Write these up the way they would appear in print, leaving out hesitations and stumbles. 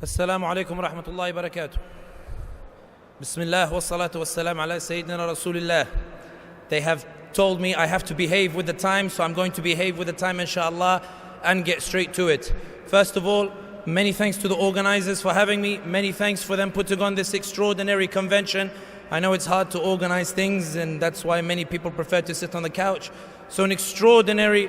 Assalamu alaikum wa rahmatullahi wa barakatuh. Bismillah wa salatu wa salam ala Sayyidina Rasulillah. They have told me I have to behave with the time, so I'm going to behave with the time inshallah and get straight to it. First of all, many thanks to the organizers for having me. Many thanks for them putting on this extraordinary convention. I know it's hard to organize things, and that's why many people prefer to sit on the couch. So an extraordinary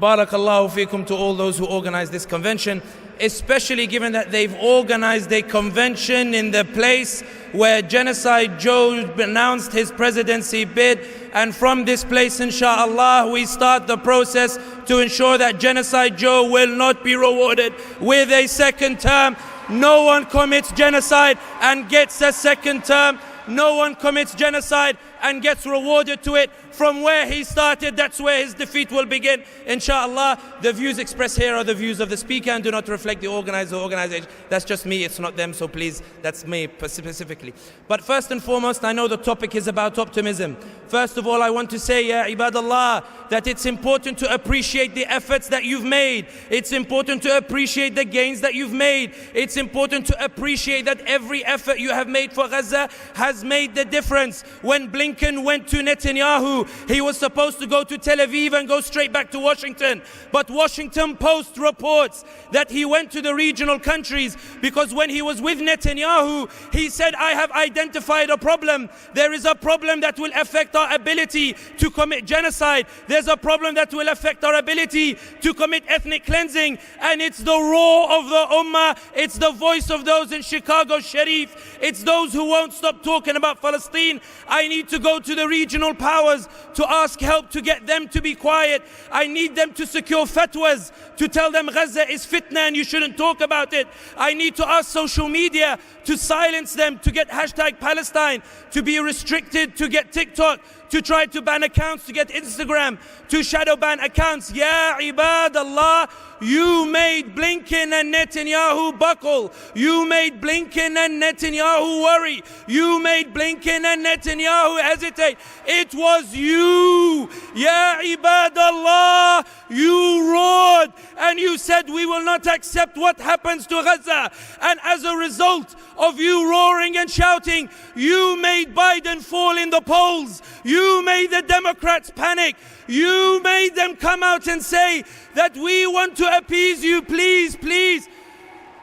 barakallahu fikum to all those who organized this convention, especially given that they've organized a convention in the place where Genocide Joe announced his presidency bid. And from this place, inshallah, we start the process to ensure that Genocide Joe will not be rewarded with a second term. No one commits genocide and gets a second term. No one commits genocide and gets rewarded to it. From where he started, that's where his defeat will begin. Inshallah, the views expressed here are the views of the speaker and do not reflect the organizer or organization. That's just me, it's not them, so please, that's me specifically. But first and foremost, I know the topic is about optimism. First of all, I want to say, Ya ibadallah, that it's important to appreciate the efforts that you've made. It's important to appreciate the gains that you've made. It's important to appreciate that every effort you have made for Gaza has made the difference. When Blinken went to Netanyahu, he was supposed to go to Tel Aviv and go straight back to Washington. But Washington Post reports that he went to the regional countries because when he was with Netanyahu, he said, I have identified a problem. There is a problem that will affect our ability to commit genocide. There's a problem that will affect our ability to commit ethnic cleansing. And it's the roar of the ummah. It's the voice of those in Chicago Sharif. It's those who won't stop talking about Palestine. I need to go to the regional powers to ask help to get them to be quiet. I need them to secure fatwas to tell them Gaza is fitna and you shouldn't talk about it. I need to ask social media to silence them, to get hashtag Palestine, to be restricted, to get TikTok, to try to ban accounts, to get Instagram, to shadow ban accounts. Ya ibadallah, you made Blinken and Netanyahu buckle. You made Blinken and Netanyahu worry. You made Blinken and Netanyahu hesitate. It was you. Ya ibadallah, you roared and you said we will not accept what happens to Gaza. And as a result of you roaring and shouting, you made Biden fall in the polls. You made the Democrats panic. You made them come out and say that we want to appease you, please, please.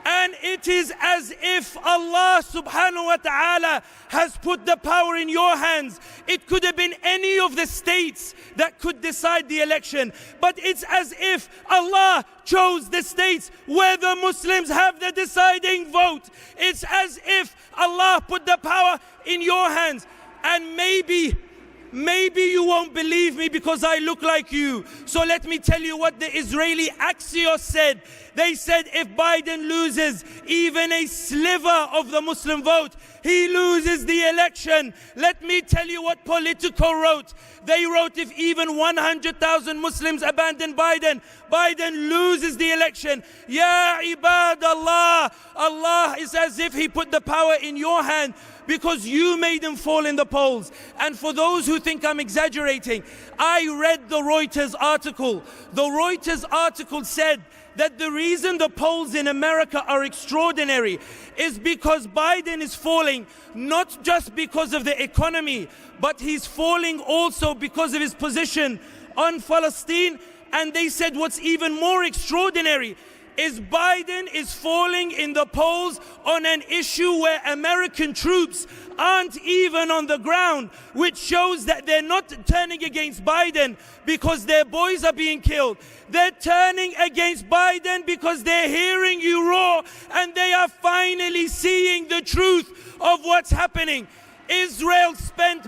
And it is as if Allah subhanahu wa ta'ala has put the power in your hands. It could have been any of the states that could decide the election. But it's as if Allah chose the states where the Muslims have the deciding vote. It's as if Allah put the power in your hands. And maybe you won't believe me because I look like you. So let me tell you what the Israeli Axios said. They said if Biden loses even a sliver of the Muslim vote, he loses the election. Let me tell you what Politico wrote. They wrote if even 100,000 Muslims abandon Biden, Biden loses the election. Ya ibadallah, Allah is as if he put the power in your hand because you made him fall in the polls. And for those who think I'm exaggerating, I read the Reuters article. The Reuters article said that the reason the polls in America are extraordinary is because Biden is falling not just because of the economy, but he's falling also because of his position on Palestine. And they said what's even more extraordinary is Biden is falling in the polls on an issue where American troops aren't even on the ground, which shows that they're not turning against Biden because their boys are being killed. They're turning against Biden because they're hearing you roar and they are finally seeing the truth of what's happening. Israel spent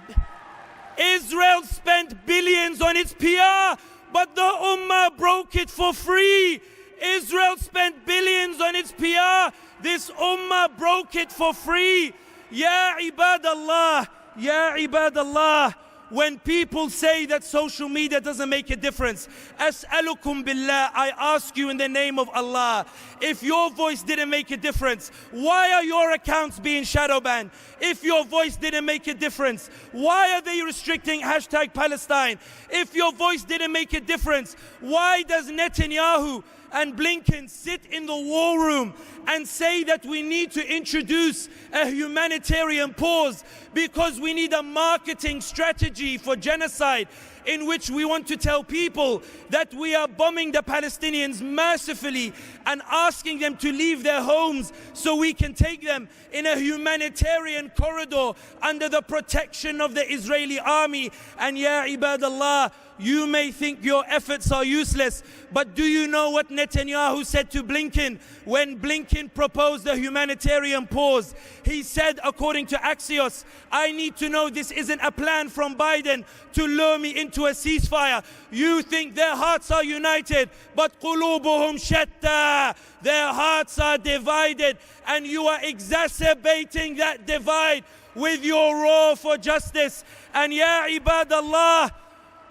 billions on its PR, but the Ummah broke it for free. Israel spent billions on its PR. This Ummah broke it for free. Ya ibadallah, Ya ibadallah. When people say that social media doesn't make a difference, as'alukum billah, I ask you in the name of Allah, if your voice didn't make a difference, why are your accounts being shadow banned? If your voice didn't make a difference, why are they restricting hashtag Palestine? If your voice didn't make a difference, why does Netanyahu and Blinken sit in the war room and say that we need to introduce a humanitarian pause because we need a marketing strategy for genocide, in which we want to tell people that we are bombing the Palestinians mercifully and asking them to leave their homes so we can take them in a humanitarian corridor under the protection of the Israeli army. And ya ibadallah, you may think your efforts are useless, but do you know what Netanyahu said to Blinken when Blinken proposed a humanitarian pause? He said, according to Axios, I need to know this isn't a plan from Biden to lure me into a ceasefire. You think their hearts are united, but قُلُوبُهُمْ شَتَّى. Their hearts are divided, and you are exacerbating that divide with your roar for justice. And ya ibadallah,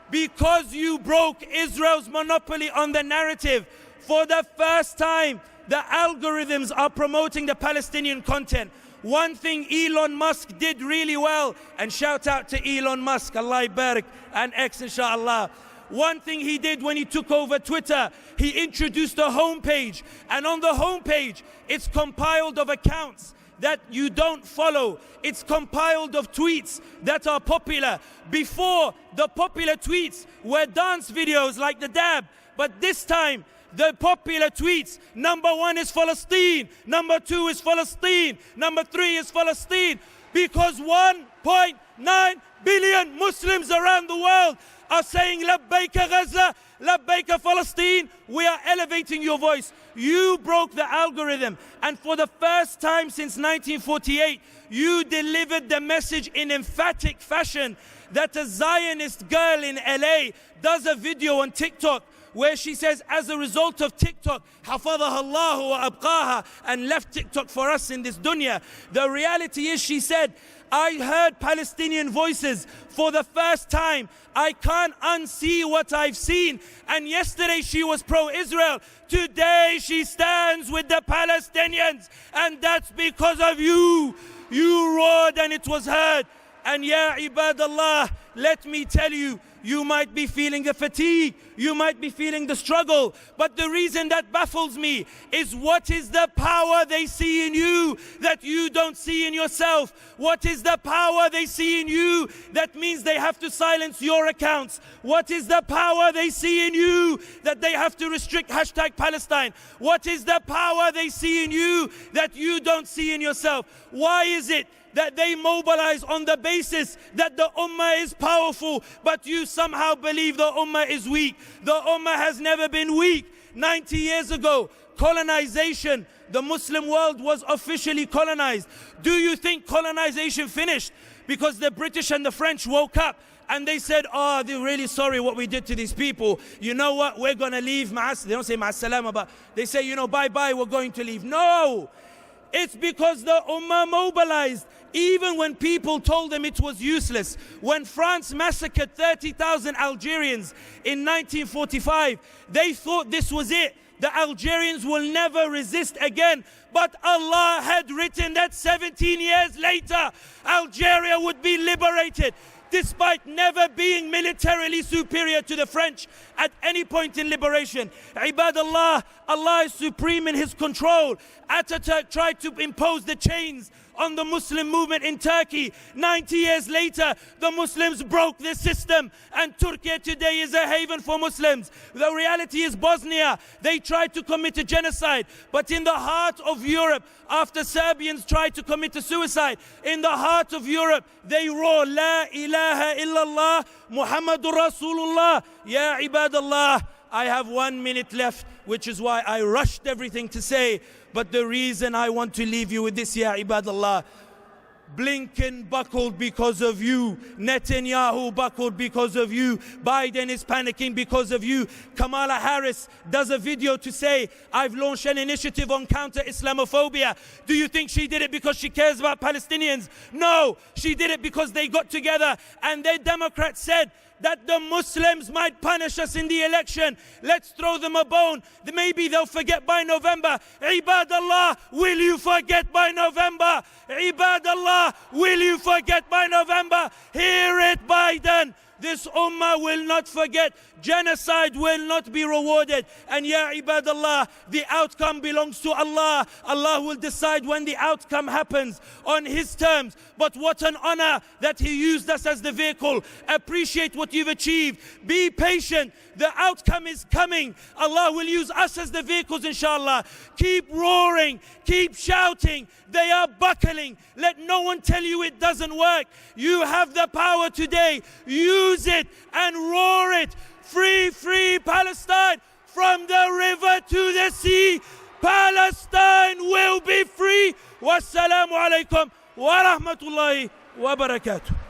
because you broke Israel's monopoly on the narrative, for the first time, the algorithms are promoting the Palestinian content. One thing Elon Musk did really well, and shout out to Elon Musk, Allah barak, and X inshallah. One thing he did when he took over Twitter, he introduced a homepage, and on the homepage, it's compiled of accounts that you don't follow. It's compiled of tweets that are popular. Before, the popular tweets were dance videos like the dab, but this time, the popular tweets, number 1 is Palestine, number 2 is Palestine, number 3 is Palestine, because 1.9 billion Muslims around the world are saying Labbaika Gaza, Labbaika Palestine. We are elevating your voice. You broke the algorithm, and for the first time since 1948, you delivered the message in emphatic fashion that a Zionist girl in LA does a video on TikTok where she says, as a result of TikTok, حَفَظَهَا اللَّهُ وَأَبْقَاهَا, and left TikTok for us in this dunya. The reality is, she said, I heard Palestinian voices for the first time. I can't unsee what I've seen. And yesterday she was pro-Israel. Today she stands with the Palestinians. And that's because of you. You roared and it was heard. And ya ibadallah, let me tell you, you might be feeling the fatigue, you might be feeling the struggle, but the reason that baffles me is what is the power they see in you that you don't see in yourself? What is the power they see in you that means they have to silence your accounts? What is the power they see in you that they have to restrict #Palestine? What is the power they see in you that you don't see in yourself? Why is it that they mobilize on the basis that the ummah is powerful, but you somehow believe the ummah is weak? The ummah has never been weak. 90 years ago, colonization, the Muslim world was officially colonized. Do you think colonization finished because the British and the French woke up and they said, oh, they're really sorry what we did to these people. You know what, we're going to leave. They don't say ma'as-salama, but they say, bye-bye, we're going to leave. No! It's because the ummah mobilized. Even when people told them it was useless. When France massacred 30,000 Algerians in 1945, they thought this was it. The Algerians will never resist again. But Allah had written that 17 years later, Algeria would be liberated, despite never being militarily superior to the French at any point in liberation. Ibadallah, Allah is supreme in His control. Ataturk tried to impose the chains on the Muslim movement in Turkey. 90 years later, the Muslims broke this system, and Turkey today is a haven for Muslims. The reality is Bosnia, they tried to commit a genocide, but in the heart of Europe, after Serbians tried to commit a suicide, in the heart of Europe, they roar, La ilaha illallah, Muhammadur Rasulullah. Ya ibadallah, I have 1 minute left, which is why I rushed everything to say. But the reason I want to leave you with this, ya ibadallah, Blinken buckled because of you. Netanyahu buckled because of you. Biden is panicking because of you. Kamala Harris does a video to say, I've launched an initiative on counter-Islamophobia. Do you think she did it because she cares about Palestinians? No, she did it because they got together and their Democrats said that the Muslims might punish us in the election. Let's throw them a bone. Maybe they'll forget by November. Ibadallah, will you forget by November? Ibadallah, will you forget by November? Hear it, Biden. This ummah will not forget. Genocide will not be rewarded. And ya ibadallah, the outcome belongs to Allah. Allah will decide when the outcome happens on His terms. But what an honor that He used us as the vehicle. Appreciate what you've achieved. Be patient. The outcome is coming. Allah will use us as the vehicles, inshallah. Keep roaring. Keep shouting. They are buckling. Let no one tell you it doesn't work. You have the power today. Use it and roar it. Free, free Palestine. From the river to the sea, Palestine will be free. Wassalamu alaikum wa rahmatullahi wa barakatuh.